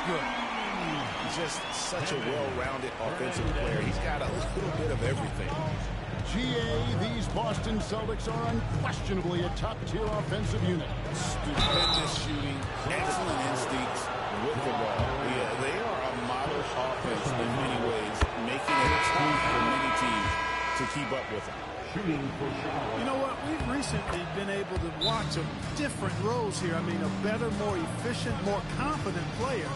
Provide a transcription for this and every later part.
good. He's just such a well-rounded offensive player. He's got a little bit of everything. GA, these Boston Celtics are unquestionably a top-tier offensive unit. Stupendous shooting, excellent instincts with the ball. Yeah, they are a model offense in many ways, making it tough for many teams to keep up with them. You know what? We've recently been able to watch a different roles here. I mean, a better, more efficient, more confident player.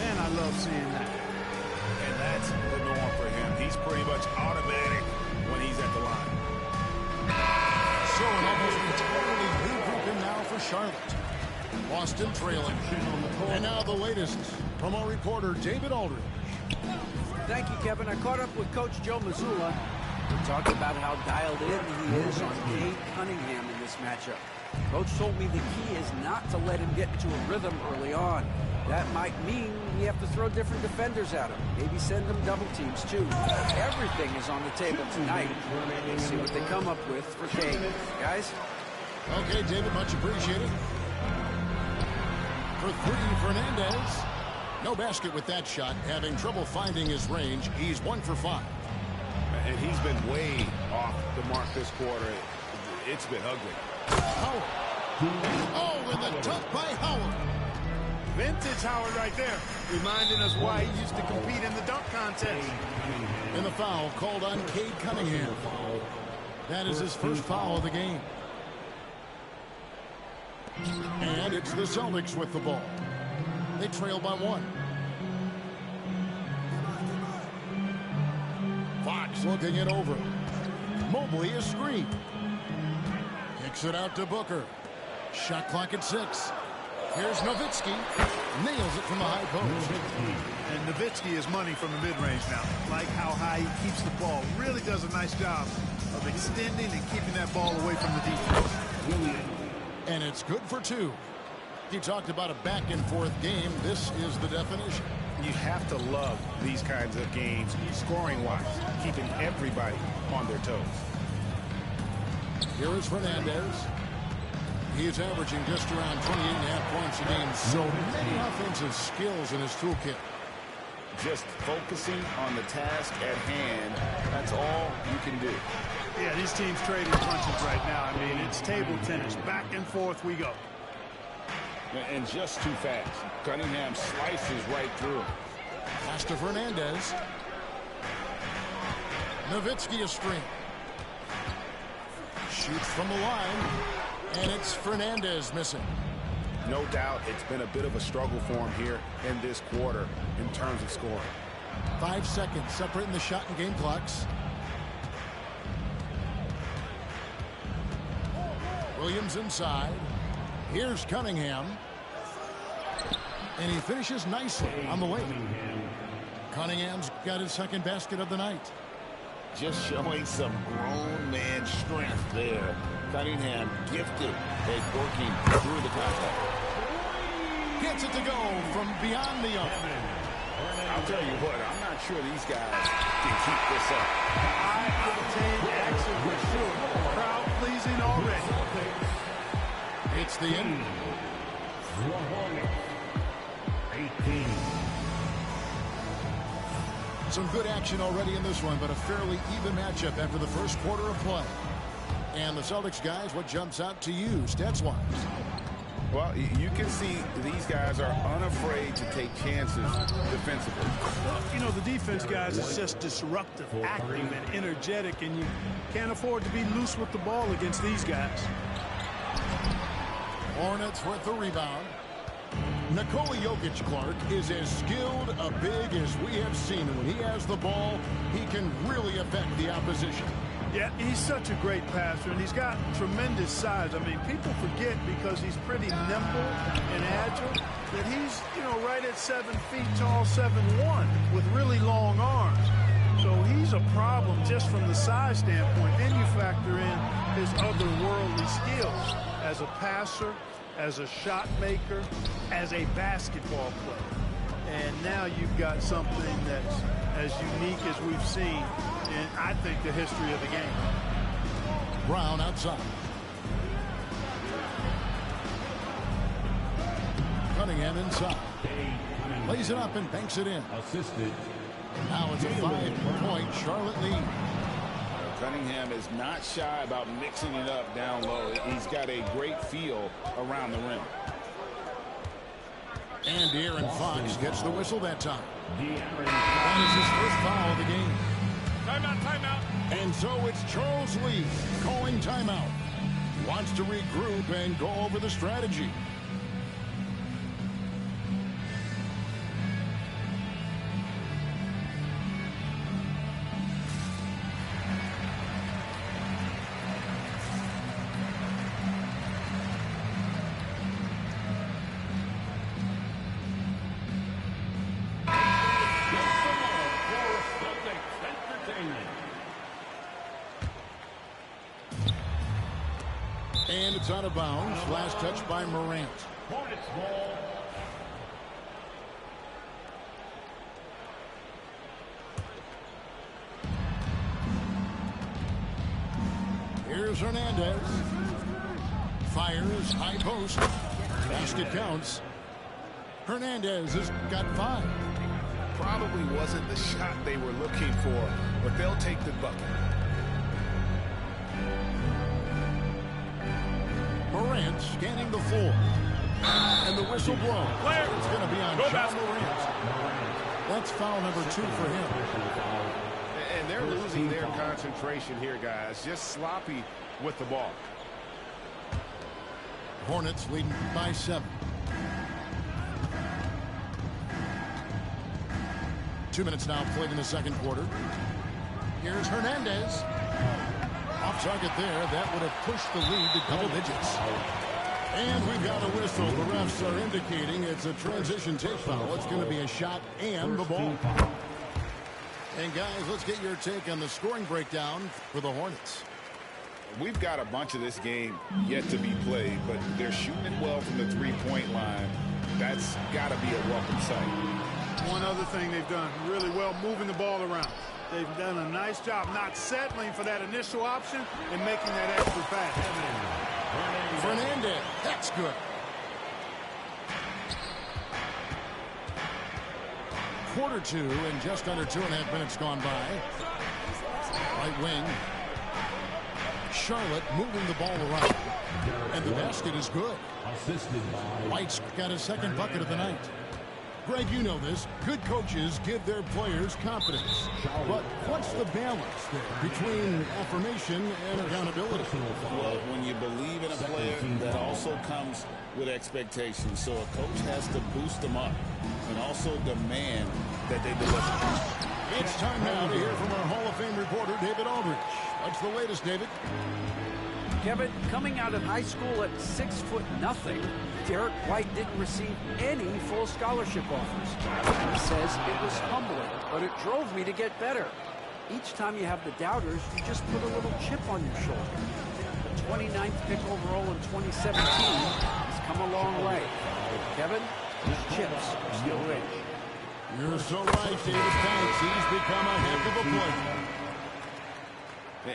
Man, I love seeing that. And that's the norm for him. He's pretty much automatic when he's at the line. So an almost entirely new grouping now for Charlotte. Boston trailing. And now the latest from our reporter, David Aldridge. Thank you, Kevin. I caught up with Coach Joe Mazzulla. We talked about how dialed in he is on Cade Cunningham in this matchup. Coach told me the key is not to let him get into a rhythm early on. That might mean we have to throw different defenders at him. Maybe send them double teams, too. Everything is on the table tonight. Let's see what they come up with for Cade. Guys? Okay, David, much appreciated. For three, Fernandez. No basket with that shot. Having trouble finding his range. He's 1 for 5. And he's been way off the mark this quarter. It's been ugly. Howard. Oh, and the dunk by Howard. Vintage Howard right there, reminding us why he used to compete in the dunk contest. And the foul called on Cade Cunningham. That is his first foul of the game. And it's the Celtics with the ball. They trail by 1. Fox looking it over. Mobley is screened. Kicks it out to Booker. Shot clock at 6. Here's Nowitzki. Nails it from the high post. And Nowitzki is money from the mid-range now. Like how high he keeps the ball. Really does a nice job of extending and keeping that ball away from the defense. And it's good for 2. He talked about a back-and-forth game. This is the definition. You have to love these kinds of games, scoring-wise, keeping everybody on their toes. Here is Fernandez. He is averaging just around 28.5 points a game. So many offensive skills in his toolkit. Just focusing on the task at hand, that's all you can do. Yeah, these teams trading punches right now. I mean, it's table tennis. Back and forth we go. And just too fast. Cunningham slices right through him. Pass to Fernandez. Nowitzki a string. Shoots from the line. And it's Fernandez missing. No doubt it's been a bit of a struggle for him here in this quarter in terms of scoring. 5 seconds separating the shot and game clocks. Williams inside. Here's Cunningham. And he finishes nicely on the way. Cunningham's got his second basket of the night. Just showing some grown man strength there. Cunningham gifted at working through the contact. Gets it to go from beyond the arc. I'll tell you what, I'm not sure these guys can keep this up. High-octane action for sure. Crowd-pleasing already. It's the end. 18. Some good action already in this one, but a fairly even matchup after the first quarter of play. And the Celtics guys, what jumps out to you, stats-wise? Well, you can see these guys are unafraid to take chances defensively. Well, you know, the defense, guys, is just disruptive, active, and energetic, and you can't afford to be loose with the ball against these guys. Hornets with the rebound. Nikola Jokic, Clark, is as skilled a big as we have seen. When he has the ball, he can really affect the opposition. Yeah, he's such a great passer, and he's got tremendous size. I mean, people forget because he's pretty nimble and agile that he's, you know, right at 7 feet tall, 7'1", with really long arms. So he's a problem just from the size standpoint. Then you factor in his otherworldly skills as a passer, as a shot maker, as a basketball player. And now you've got something that's as unique as we've seen in, I think, the history of the game. Brown outside. Cunningham inside. Lays it up and banks it in. Assisted. Now it's a 5-point Charlotte lead. Cunningham is not shy about mixing it up down low. He's got a great feel around the rim. And De'Aaron Fox gets the whistle that time. That is his first foul of the game. Timeout, timeout. And so it's Charles Lee calling timeout. Wants to regroup and go over the strategy. And it's out of bounds. Last touch by Morant. Hornets ball. Here's Hernandez. Fires, high post. Basket counts. Hernandez has got 5. Probably wasn't the shot they were looking for, but they'll take the bucket. Morant scanning the floor. And the whistle blows. It's going to be on John Morant. That's foul number 2 for him. And they're losing their concentration here, guys. Just sloppy with the ball. Hornets leading by 7. 2 minutes now played in the second quarter. Here's Hernandez. Off target there. That would have pushed the lead to double digits. And we've got a whistle. The refs are indicating it's a transition take foul. It's going to be a shot and the ball. And guys, let's get your take on the scoring breakdown for the Hornets. We've got a bunch of this game yet to be played, but they're shooting it well from the three-point line. That's got to be a welcome sight. One other thing they've done really well, moving the ball around. They've done a nice job not settling for that initial option and making that extra pass. Fernandez, that's good. Quarter 2 and just under 2.5 minutes gone by. Right wing. Charlotte moving the ball around. And the basket is good. White's got his second bucket of the night. Greg, you know this. Good coaches give their players confidence. But what's the balance there between affirmation and accountability? Well, when you believe in a player, that also comes with expectations. So a coach has to boost them up and also demand that they deliver. It's time now to hear from our Hall of Fame reporter, David Aldridge. What's the latest, David? Kevin, coming out of high school at 6'0", Derek White didn't receive any full scholarship offers. He says it was humbling, but it drove me to get better. Each time you have the doubters, you just put a little chip on your shoulder. The 29th pick overall in 2017 has come a long way. Kevin, his chips are still rich. You're so right, David. Thanks. He's become a heck of a player.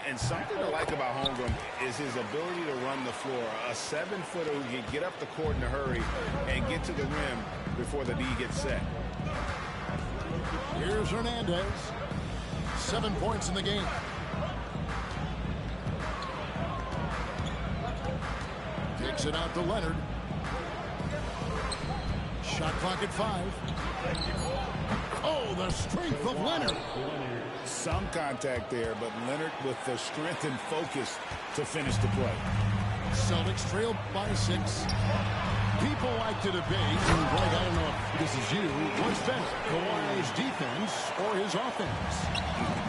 And something to like about Holmgren is his ability to run the floor. A 7-footer who can get up the court in a hurry and get to the rim before the D gets set. Here's Hernandez. 7 points in the game. Takes it out to Leonard. Shot clock at 5. Oh, the strength of Leonard. Some contact there, but Leonard with the strength and focus to finish the play. Celtics trail by 6. People like to debate, and Greg, I don't know if this is you, what's better, Kawhi's defense or his offense?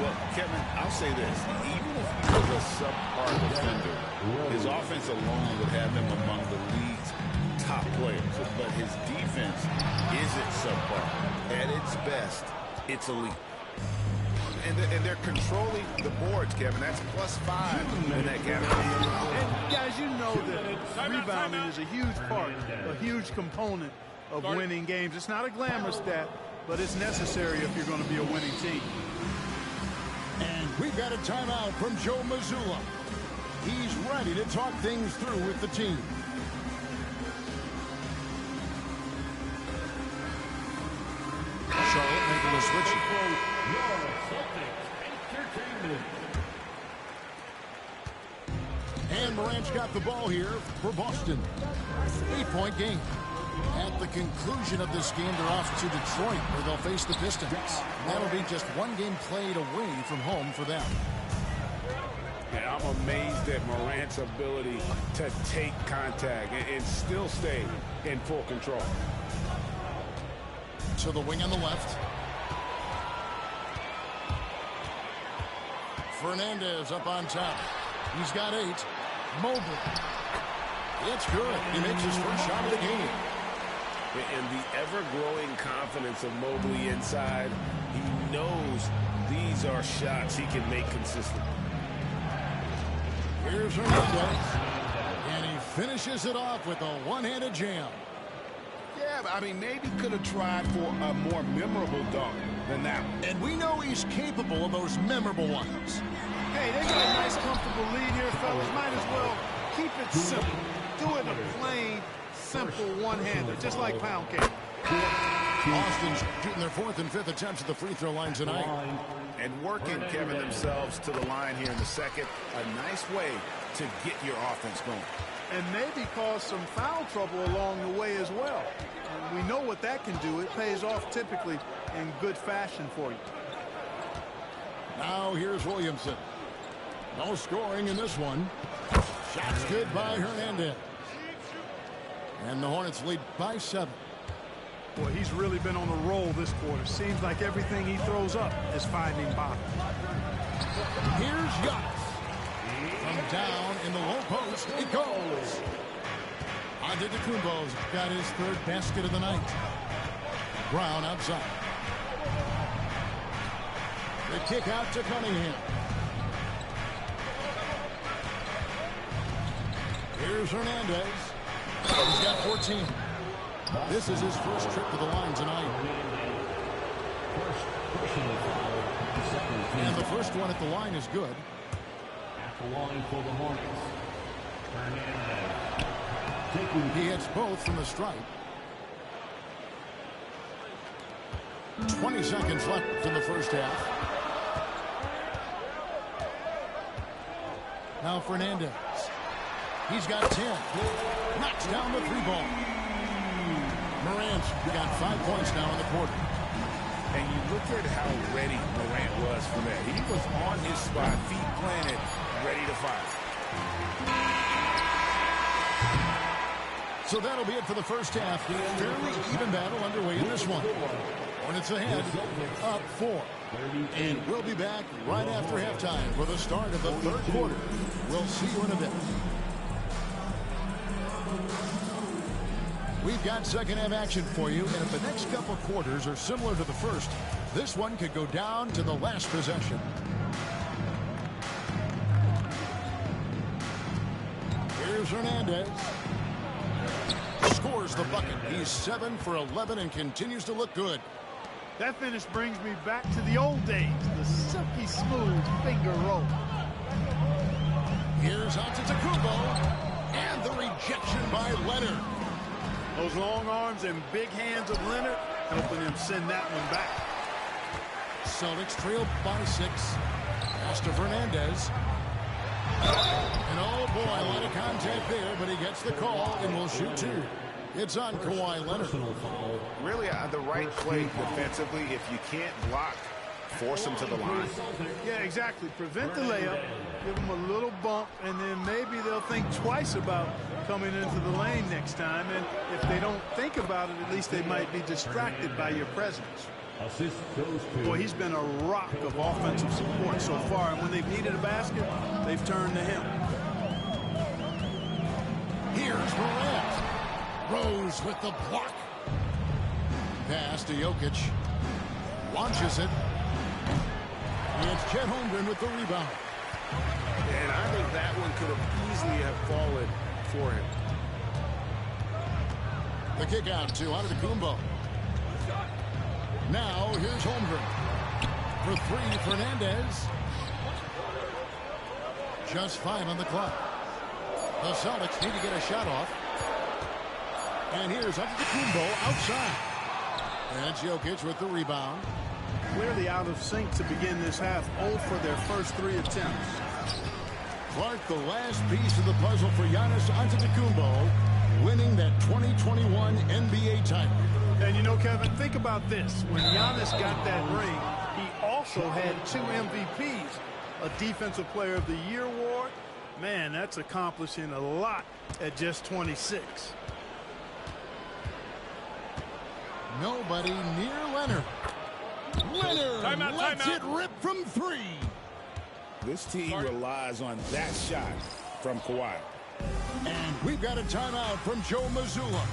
Well, Kevin, I'll say this. Even if he was a subpar defender, his offense alone would have him among the league's top players. But his defense isn't subpar. At its best, it's elite. And they're controlling the boards, Kevin. That's +5 in that category. And guys, you know that rebounding is a huge part, a huge component of winning games. It's not a glamour stat, but it's necessary if you're going to be a winning team. And we've got a timeout from Joe Mazzulla. He's ready to talk things through with the team. switching. And Morant's got the ball here for Boston. 8-point game. At the conclusion of this game, they're off to Detroit, where they'll face the Pistons. That'll be just one game played away from home for them. Yeah, I'm amazed at Morant's ability to take contact and still stay in full control. To the wing on the left. Fernandez up on top. He's got 8. Mobley. It's good. He makes his first shot of the game. And the ever-growing confidence of Mobley inside, he knows these are shots he can make consistently. Here's Hernandez. And he finishes it off with a one-handed jam. Yeah, I mean, maybe could have tried for a more memorable dunk than that one. And we know he's capable of those memorable ones. Hey, they got a nice, comfortable lead here, fellas. Might as well keep it simple. Do it in a plain, simple one-hander, just like pound cake. Boston's shooting their 4th and 5th attempts at the free throw line tonight. And working, Kevin, themselves to the line here in the second. A nice way to get your offense going. And maybe cause some foul trouble along the way as well. And we know what that can do. It pays off typically in good fashion for you. Now here's Williamson. No scoring in this one. Shots good by Hernandez. And the Hornets lead by 7. Boy, he's really been on a roll this quarter. Seems like everything he throws up is finding bottom. Here's Giannis. From down in the low post, it goes. Antetokounmpo's got his 3rd basket of the night. Brown outside. The kick out to Cunningham. Here's Hernandez. He's got 14. This is his first trip to the line tonight. And the first one at the line is good. At the line for the Hornets, Fernandez. He hits both from the stripe. 20 seconds left in the first half. Now Fernandez. He's got 10. Knocks down the 3-ball. Morant's got 5 points now in the quarter. And you look at how ready Morant was for that. He was on his spot, feet planted, ready to fire. So that'll be it for the first half. Fairly even battle underway in this one. Hornets ahead, up 4. And we'll be back right after halftime for the start of the 3rd quarter. We'll see you in a bit. We've got second half action for you, and if the next couple quarters are similar to the first, this one could go down to the last possession. Here's Hernandez. Scores the bucket. He's 7 for 11 and continues to look good. That finish brings me back to the old days, the silky smooth finger roll. Here's Antetokounmpo, and the rejection by Leonard. Those long arms and big hands of Leonard helping him send that one back. Celtics trail by 6. Pass to Fernandez. And oh boy, a lot of contact there, but he gets the call and will shoot 2. It's on Kawhi Leonard. Really the right play defensively. If you can't block, force him to the line. Yeah, exactly. Prevent the layup, give them a little bump, and then maybe they'll think twice about coming into the lane next time. And if they don't think about it, at least they might be distracted by your presence. Boy, he's been a rock of offensive support so far, and when they've needed a basket, they've turned to him. Here's Morant. Rose with the block. Pass to Jokic. Launches it. It's Chet Holmgren with the rebound. And I think that one could have easily have fallen for him. The kick out to Antetokounmpo. Now here's Holmgren. For 3, Fernandez. Just 5 on the clock. The Celtics need to get a shot off. And here's Antetokounmpo outside. And it's Jokic with the rebound. clearly out of sync to begin this half. 0 for their first 3 attempts. Clark, the last piece of the puzzle for Giannis Antetokounmpo, winning that 2021 NBA title. And you know, Kevin, think about this. When Giannis got that ring, he also had 2 MVPs, a Defensive Player of the Year award. Man, that's accomplishing a lot at just 26. Nobody near Leonard. Leonard lets it rip from 3. This team relies on that shot from Kawhi. And we've got a timeout from Joe Mazzulla.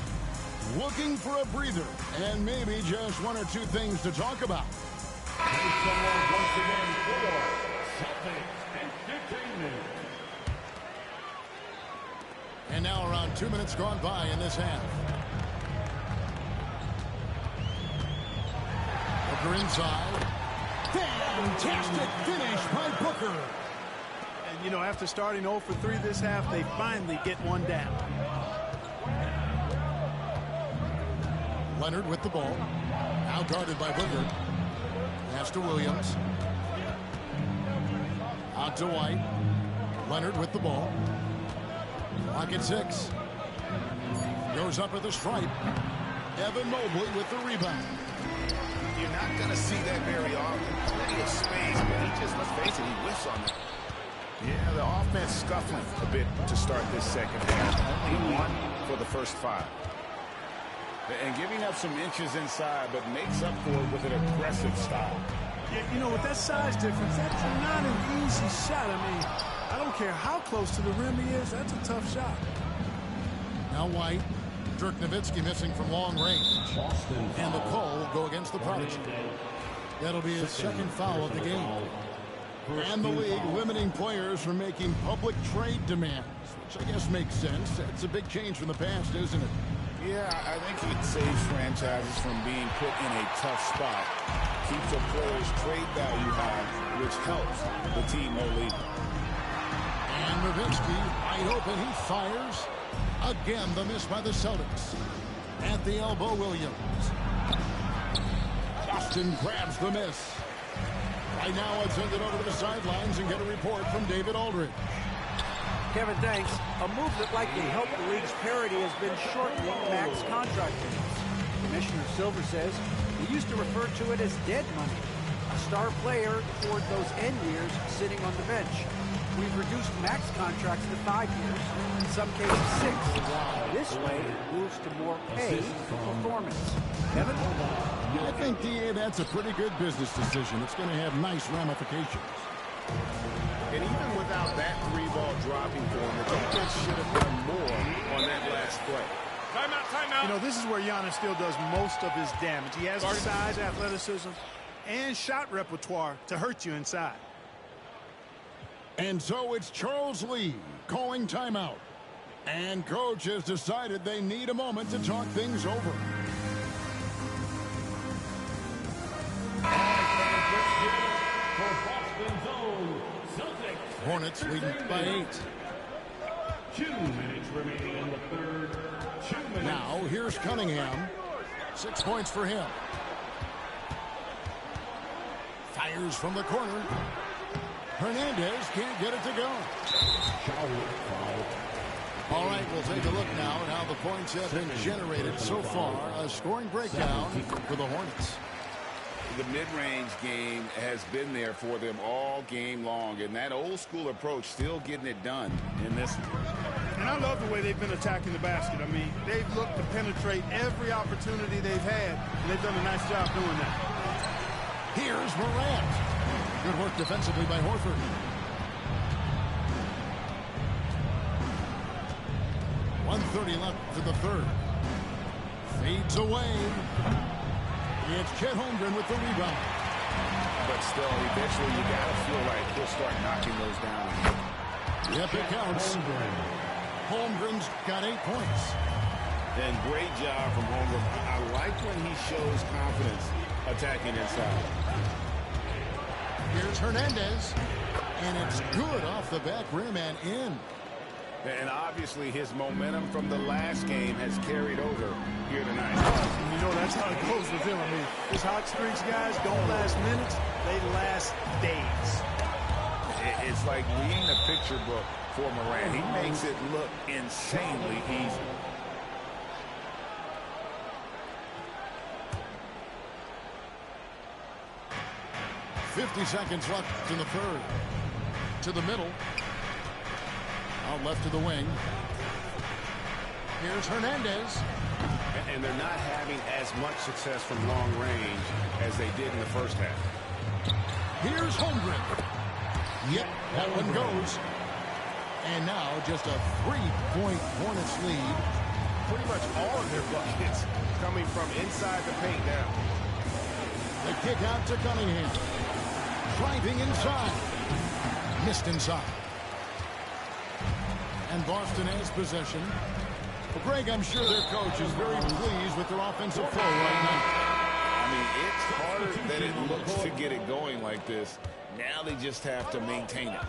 Looking for a breather and maybe just 1 or 2 things to talk about. Once again for Celtics Entertainment. And now around 2 minutes gone by in this half. Booker inside. Fantastic finish by Booker. And, you know, after starting 0 for 3 this half, they finally get one down. Leonard with the ball. Now guarded by Booker. Pass to Williams. Out to White. Leonard with the ball. Clock at 6. Goes up at the stripe. Evan Mobley with the rebound. You're not going to see that very often. Plenty of space, but he just, let's face it, he whiffs on it. Yeah, the offense scuffling a bit to start this second half. Only 1 for the first 5. And giving up some inches inside, but makes up for it with an aggressive style. Yeah, you know, with that size difference, that's not an easy shot. I mean, I don't care how close to the rim he is. That's a tough shot. Now White. Dirk Nowitzki missing from long range. And the call will go against the Prodigy. That'll be his second foul of the game. And the league limiting players from making public trade demands, which I guess makes sense. It's a big change from the past, isn't it? Yeah, I think it saves franchises from being put in a tough spot. Keeps a player's trade value high, which helps the team no lead. And Nowitzki wide open. He fires. Again, the miss by the Celtics. At the elbow, Williams. Boston grabs the miss. Right now, let's send it over to the sidelines and get a report from David Aldridge. Kevin, thanks. A move that likely helped the league's parity has been shortening max contract payments. Commissioner Silver says he used to refer to it as dead money, a star player toward those end years sitting on the bench. We've reduced max contracts to 5 years, in some cases 6. This way, it moves to more pay for performance. Kevin? I think, D.A., that's a pretty good business decision. It's going to have nice ramifications. And even without that 3-ball dropping for him, the defense should have done more on that last play. You know, this is where Giannis still does most of his damage. He has the size, athleticism, and shot repertoire to hurt you inside. And so it's Charles Lee calling timeout. And coach has decided they need a moment to talk things over. Hornets leading by 8. 2 minutes remaining in the third. 2 minutes. Now here's Cunningham. 6 points for him. Fires from the corner. Hernandez can't get it to go. All right, we'll take a look now at how the points have been generated so far. A scoring breakdown for the Hornets. The mid-range game has been there for them all game long, and that old-school approach still getting it done in this one. And I love the way they've been attacking the basket. I mean, they've looked to penetrate every opportunity they've had, and they've done a nice job doing that. Here's Morant. Good work defensively by Horford. .130 left to the third. Fades away. It's Chet Holmgren with the rebound. But still, eventually you got to feel like he'll start knocking those down. Yep, it counts. Holmgren's got 8 points. And great job from Holmgren. I like when he shows confidence attacking inside. Here's Hernandez. And it's good off the back rim and in. And obviously his momentum from the last game has carried over here tonight. You know, that's That's how it goes with him. I mean, his hot streaks, guys, don't last minutes. They last days. It's like reading a picture book for Morant. He makes it look insanely easy. .50 seconds left in the third. To the middle. Out left to the wing. Here's Hernandez. And they're not having as much success from long range as they did in the first half. Here's Holmgren. Yep, that one goes. And now just a 3-point Hornets lead. Pretty much all of their buckets coming from inside the paint now. The kick out to Cunningham. Driving inside. Missed inside. And Boston has possession. Well, Greg, I'm sure their coach is very pleased with their offensive flow right now. I mean, it's harder than it looks to get it going like this. Now they just have to maintain it.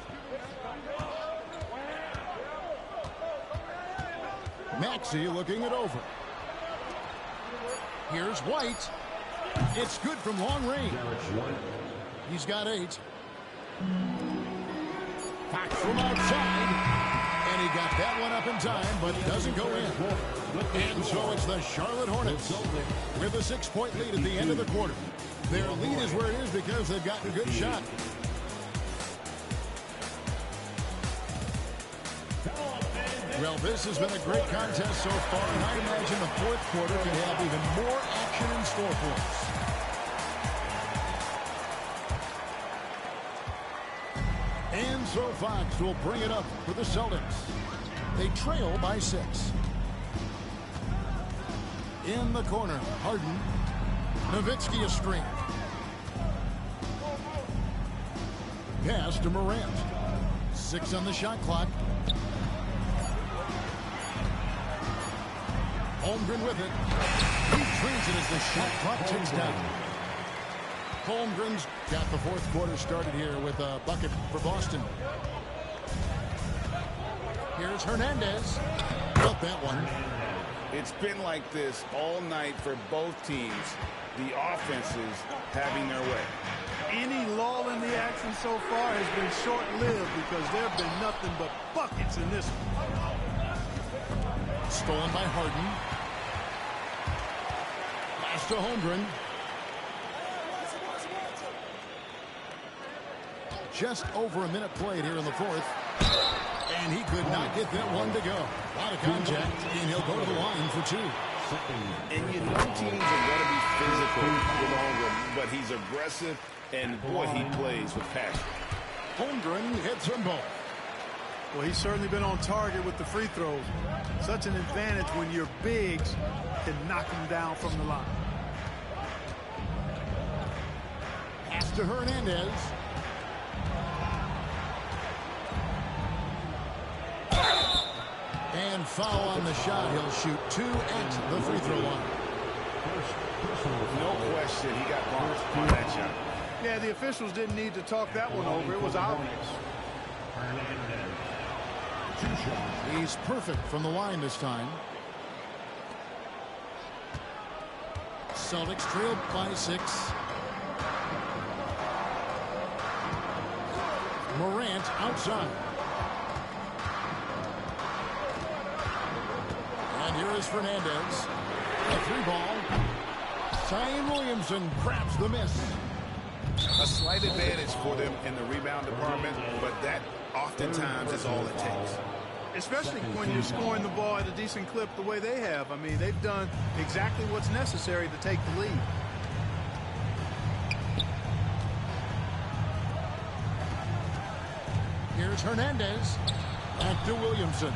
Maxey looking it over. Here's White. It's good from long range. He's got 8. Fox from outside. And he got that one up in time, but it doesn't go in. And so it's the Charlotte Hornets with a 6-point lead at the end of the quarter. Their lead is where it is because they've gotten a good shot. Well, this has been a great contest so far, and I imagine the fourth quarter can have even more action in store for us. And so Fox will bring it up for the Celtics. They trail by 6. In the corner, Harden. Nowitzki a screen. Pass to Morant. 6 on the shot clock. Holmgren with it. He trains it as the shot clock ticks down. Holmgren's got the fourth quarter started here with a bucket for Boston. Here's Hernandez. Got that one. It's been like this all night for both teams. The offenses having their way. Any lull in the action so far has been short-lived because there have been nothing but buckets in this one. Stolen by Harden. Pass to Holmgren. Just over a minute played here in the fourth. And he could not get that one to go. A lot of contact, and he'll go to the line for 2. And you know teams are going to be physical with Holmgren, but he's aggressive, and boy, he plays with passion. Holmgren hits them both. Well, he's certainly been on target with the free throws. Such an advantage when your bigs can knock him down from the line. Pass to Hernandez. And foul on the shot. He'll shoot 2 at the free throw line. No question, he got bumped on that shot. Yeah, the officials didn't need to talk that one over. It was obvious. He's perfect from the line this time. Celtics trailed by 6. Morant outside. And here is Fernandez. A 3-ball. Zion Williamson grabs the miss. A slight advantage for them in the rebound department, but that oftentimes is all it takes. Especially when you're scoring the ball at a decent clip the way they have. I mean, they've done exactly what's necessary to take the lead. Here's Hernandez. Back to Williamson.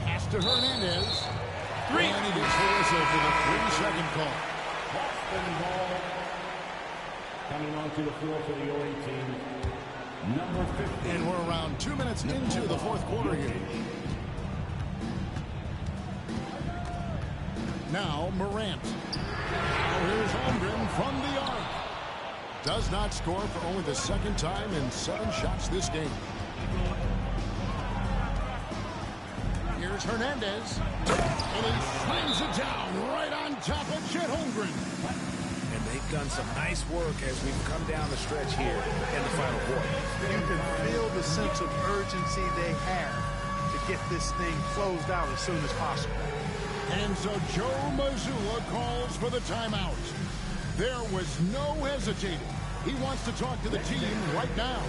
Pass to Hernandez. 3. And he gets the whistle for the 3-second call. Boston ball. Coming onto the floor for the away team. Number 15. And we're around 2 minutes into the fourth quarter here. Now Morant. Here's Holmgren from the arc. Does not score for only the second time in 7 shots this game. Here's Hernandez. And he slams it down right on top of Chet Holmgren. And they've done some nice work as we've come down the stretch here in the final quarter. You can feel the sense of urgency they have to get this thing closed out as soon as possible. And so Joe Mazzulla calls for the timeout. There was no hesitating. He wants to talk to the team right now.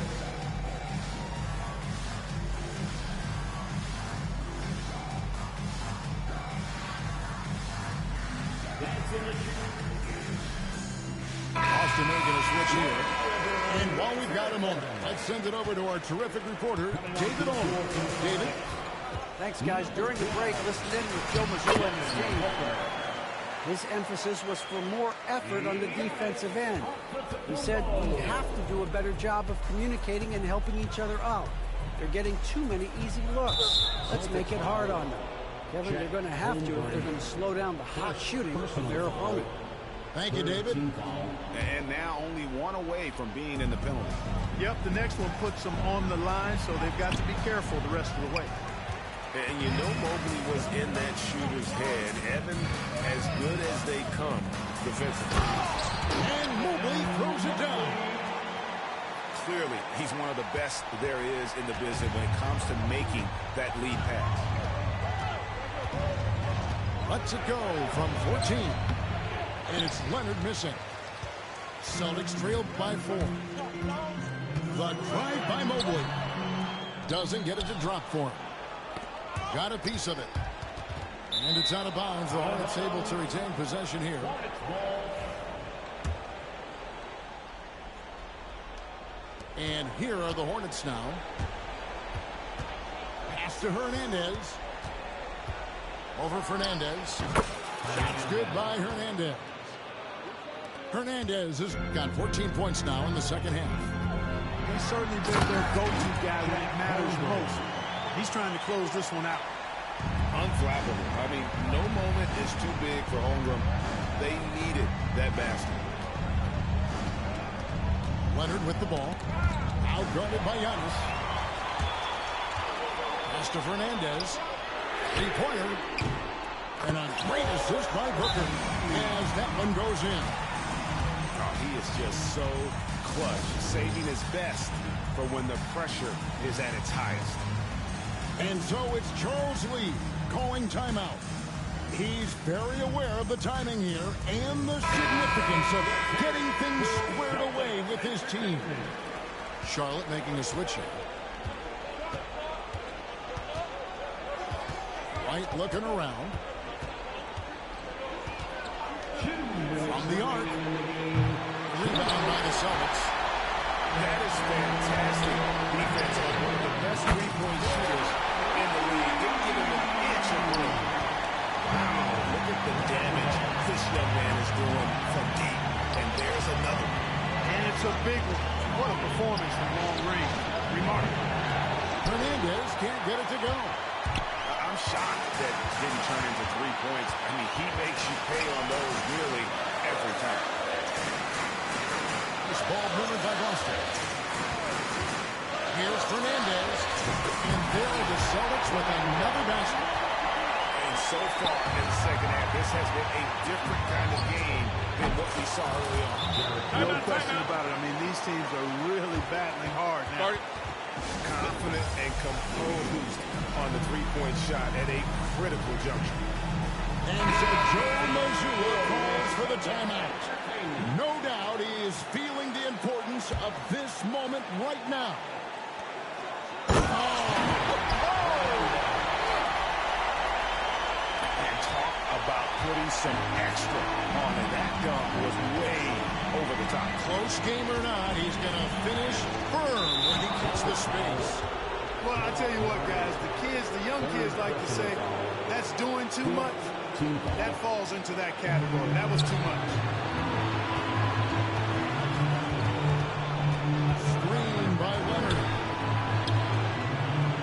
Austin making a switch here. And while we've got a moment, let's send it over to our terrific reporter, David Allman. David? Thanks, guys. During the break, listened in with Joe Mazzulla and his team. His emphasis was for more effort on the defensive end. He said we have to do a better job of communicating and helping each other out. They're getting too many easy looks. Let's make it hard on them. Kevin, they're going to have to if they're going to slow down the hot shooting of their opponent. Thank you, David. And now only one away from being in the penalty. Yep, the next one puts them on the line, so they've got to be careful the rest of the way. And you know Mobley was in that shooter's head. Evan, as good as they come defensively. And Mobley throws it down. Clearly, he's one of the best there is in the business when it comes to making that lead pass. Lets it go from 14. And it's Leonard missing. Celtics trailed by 4. The drive by Mobley. Doesn't get it to drop for him. Got a piece of it. And it's out of bounds. The Hornets able to retain possession here. And here are the Hornets now. Pass to Hernandez. Over Fernandez. Shot's good by Hernandez. Hernandez has got 14 points now in the second half. He's certainly been their go-to guy when it matters most. He's trying to close this one out. Unflappable. I mean, no moment is too big for Holmgren. They needed that basket. Leonard with the ball. Outguarded by Giannis. Pass to Fernandez. Three-pointer. And a great assist by Booker as that one goes in. Oh, he is just so clutch, saving his best for when the pressure is at its highest. And so it's Charles Lee calling timeout. He's very aware of the timing here and the significance of getting things squared away with his team. Charlotte making a switch here. White looking around. From the arc. Rebound by the Celtics. That is fantastic defense on one of the best three-point shooters in the league. Didn't give him an inch of room. Wow, look at the damage this young man is doing from deep. And there's another one. And it's a big one. What a performance from long range. Remarkable. Hernandez can't get it to go. I'm shocked that didn't turn into 3 points. I mean, he makes you pay on those nearly every time. This ball moved by Boston. Here's Fernandez. And there are the Celtics with another basket. And so far in the second half, this has been a different kind of game than what we saw early on. No question about it. I mean, these teams are really battling hard now. Confident and composed on the three-point shot at a critical juncture. And so Joe Mazzulla calls for the timeout. No doubt he is feeling the importance of this moment right now. And talk about putting some extra on it. That dunk was way over the top. Close game or not, he's going to finish firm when he gets the space. Well, I tell you what, guys, the young kids like to say, that's doing too much. That falls into that category. That was too much. Screen by Leonard.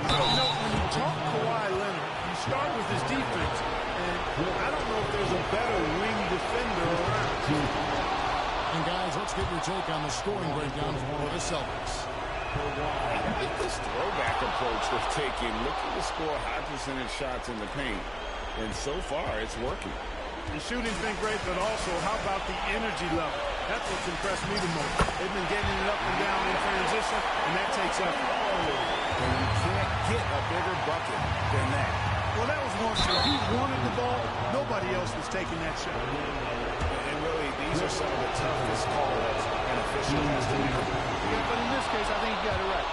I don't know, when you talk Kawhi Leonard, you start with his defense, and I don't know if there's a better wing defender around. And guys, let's get your take on the scoring breakdown for the Celtics. I like this throwback approach they're taking. Looking to score high percentage shots in the paint. And so far, it's working. The shooting's been great, but also, how about the energy level? That's what's impressed me the most. They've been getting it up and down in transition, and that takes effort. And you can't get a bigger bucket than that. Well, that was one thing. He wanted the ball. Nobody else was taking that shot. And really, these are some of the toughest calls an official has to make. Yeah, but in this case, I think he got it right.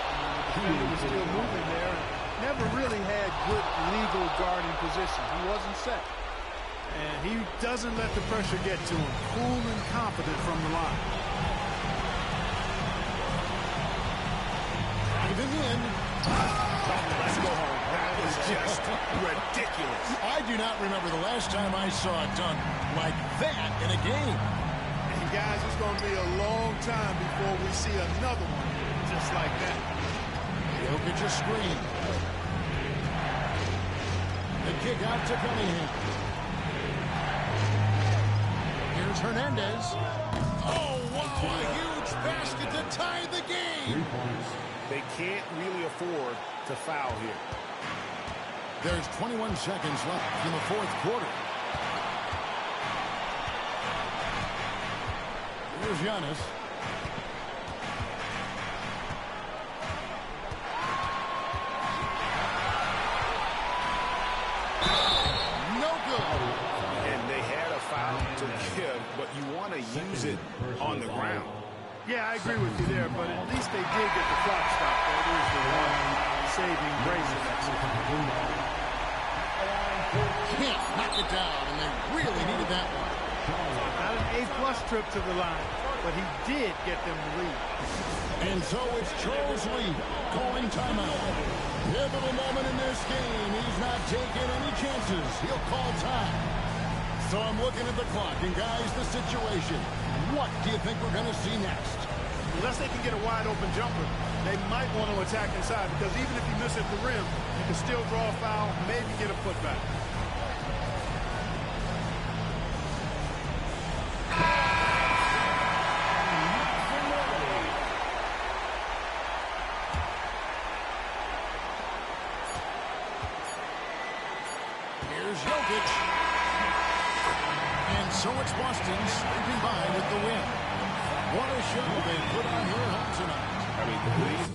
The defender was still moving there and never really had good legal guarding position. He wasn't set. And he doesn't let the pressure get to him. Cool and confident from the line. Even in. Let's go home. That was just ridiculous. I do not remember the last time I saw a dunk like that in a game. And guys, it's going to be a long time before we see another one just like that. Jokic a screen. The kick out to Cunningham. Here's Hernandez. Oh, wow, a huge basket to tie the game. They can't really afford to foul here. There's 21 seconds left in the fourth quarter. Here's Giannis. No good. And they had a foul to give, but you want to use it on the ground. Yeah, I agree with you there, but at least they did get the clock stopped. That is the one saving grace of that situation. Can't knock it down, and they really needed that one. Not an A-plus trip to the line, but he did get them the lead. And so it's Charles Lee calling timeout. Pivotal moment in this game. He's not taking any chances. He'll call time. So I'm looking at the clock, and guys, the situation. What do you think we're going to see next? Unless they can get a wide-open jumper, they might want to attack inside, because even if you miss at the rim, you can still draw a foul, maybe get a putback. Here's Jokic. And so it's Boston scraping by with the win. What a show they put on here at home tonight. I mean, the lead.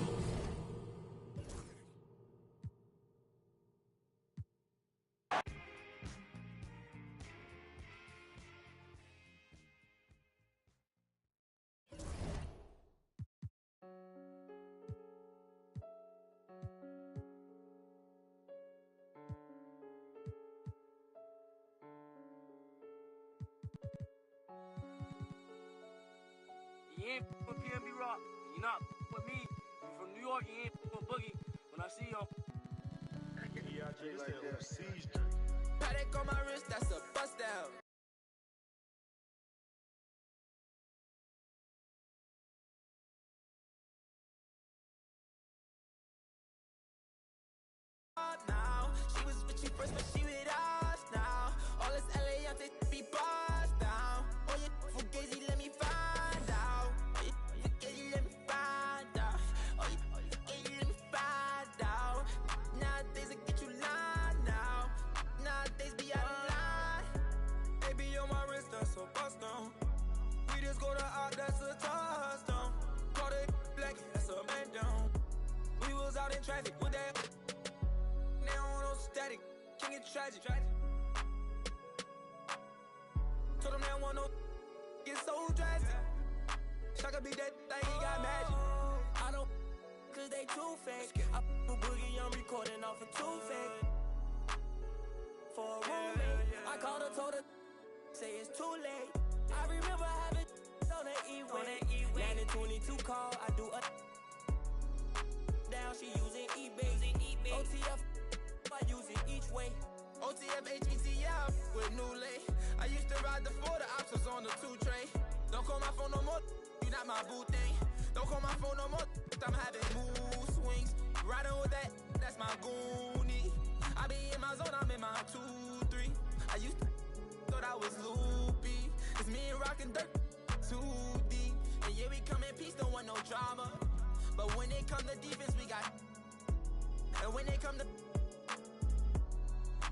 You ain't with PNB Rock. You're not with me. You from New York. You ain't with Boogie. When I see you, Paddock on my wrist, that's a bust down. Now she was with you first, but she with us now. All this LA on take be bossed down. Oh yeah, Fugazi, let me find out. Oh yeah, Fugazi, let me find out. Oh yeah, Fugazi, let me find out. Nowadays I get you lined now. Nowadays be out of line. Baby on my wrist, that's a bust down. We just go to out, that's a touchdown. Call it black, that's a man down. We was out in traffic with that. Now on no static, king it tragic. Told them they want no get so drastic. Shaka be that thing, he got magic. I don't cause they too fake. I put Boogie, I'm recording off of too fake. For a roommate, I called her, told her, say it's too late. I remember having on the E-way. Landed 22 call, I do a down, she using eBay. OTF, I use it each way. OTF, HETF with new lay. I used to ride the 4, the options on the 2 tray. Don't call my phone no more, you not my boo thing. Don't call my phone no more, I'm having mood swings. Riding with that, that's my goonie. I be in my zone, I'm in my 2-3. I used to thought I was loopy. It's me and rockin' dirt, 2D. And yeah, we come in peace, don't want no drama. But when it come to defense, we got. And when they come to,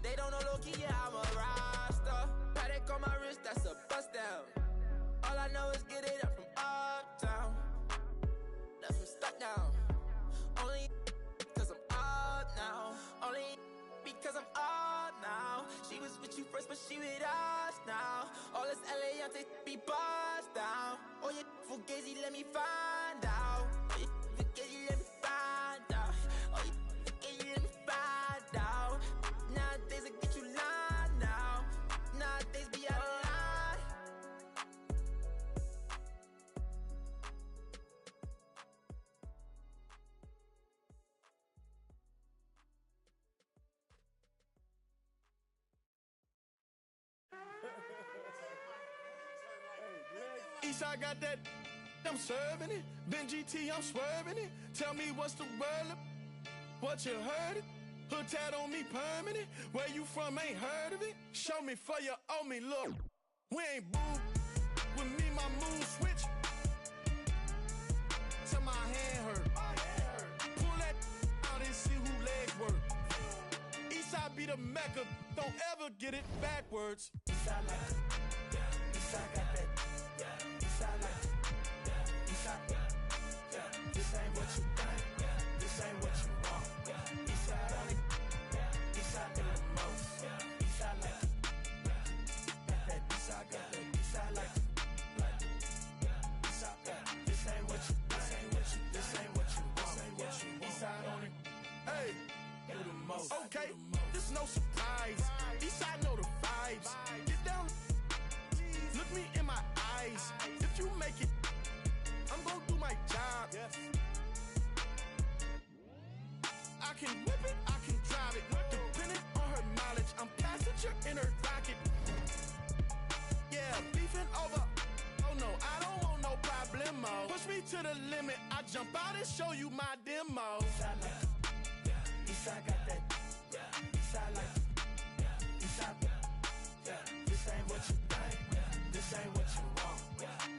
they They don't know low-key, yeah, I'm a roster. Paddock on my wrist, that's a bust down. All I know is get it up from uptown. Left him stuck down. Only because I'm up now. Only because I'm up now. She was with you first, but she with us now. All this LA, I take be buzzed down. Oh, you fugazi, let me find out. Oh, you fugazi, let me find out. Oh, you fugazi, let me find out. Nowadays, I get you lying now. Nowadays, be out of line. Eastside got that, I'm serving it. Ben GT, I'm swerving it. Tell me what's the word, what you heard it. Hood tat on me permanent. Where you from, ain't heard of it. Show me for you, owe me, look. We ain't boo. With me, my mood switch. Till my hand hurt. Pull that out and see who legs work. Eastside be the Mecca, don't ever get it backwards. Eastside like it. Eastside got that. Eastside like it. Eastside, this ain't what you think. This ain't what you want. Eastside on it. Eastside do the most. Eastside like it. Got that Eastside, got that Eastside like it. Eastside, this ain't what you, this ain't what you, this ain't what you want. Eastside on it. Hey, do the most. Okay, this no surprise. Eastside know the vibes. Get down. Look me in my eyes. If you make it, I'm gonna do my job. Yes. I can whip it, I can drive it. Depending on her mileage, I'm passenger in her rocket. Yeah, beefing over. Oh no, I don't want no problemo. Push me to the limit, I jump out and show you my demo. Eastside like it. Eastside got that. Eastside like it. Eastside, this ain't what you think. This ain't what you want.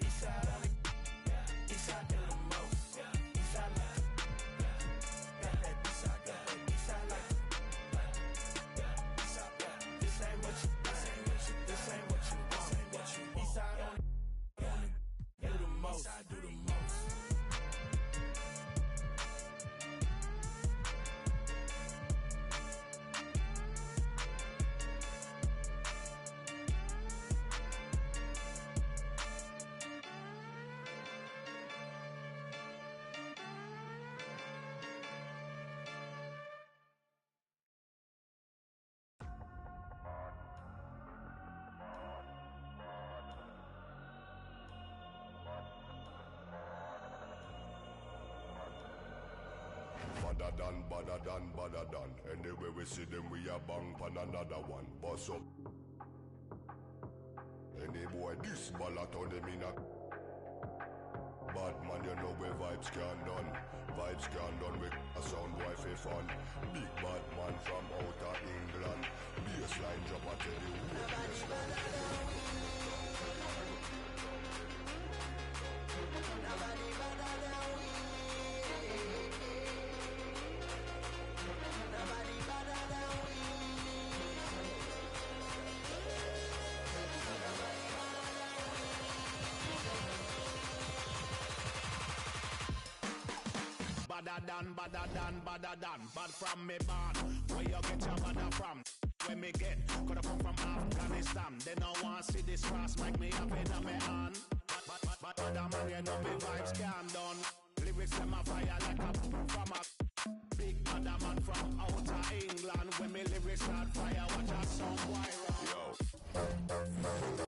Eastside on it. Eastside do the most. Eastside like it. Got that Eastside, got that Eastside like it. Eastside, this ain't what you, this ain't what you, this ain't what you want. Eastside on it. Do the most. Eastside do the most. Badder done. Anyway we see them, we a bang pan another one. Boss up. Any boy this ballot on them in a bad man, you know where vibes can done. Vibes can done with a sound boy for fun. Big bad man from outer England. Bassline drop, I tell you who bassline. Badder than, bad from me born. Where you get your badder from? When me get, coulda come from Afghanistan. They don't want to see this cross, make me up in my hand. But man, you know me vibes can done. Lyrics them a fire like a from a big badder man from outer England. When me lyrics start fire, watch a song wire. Yo.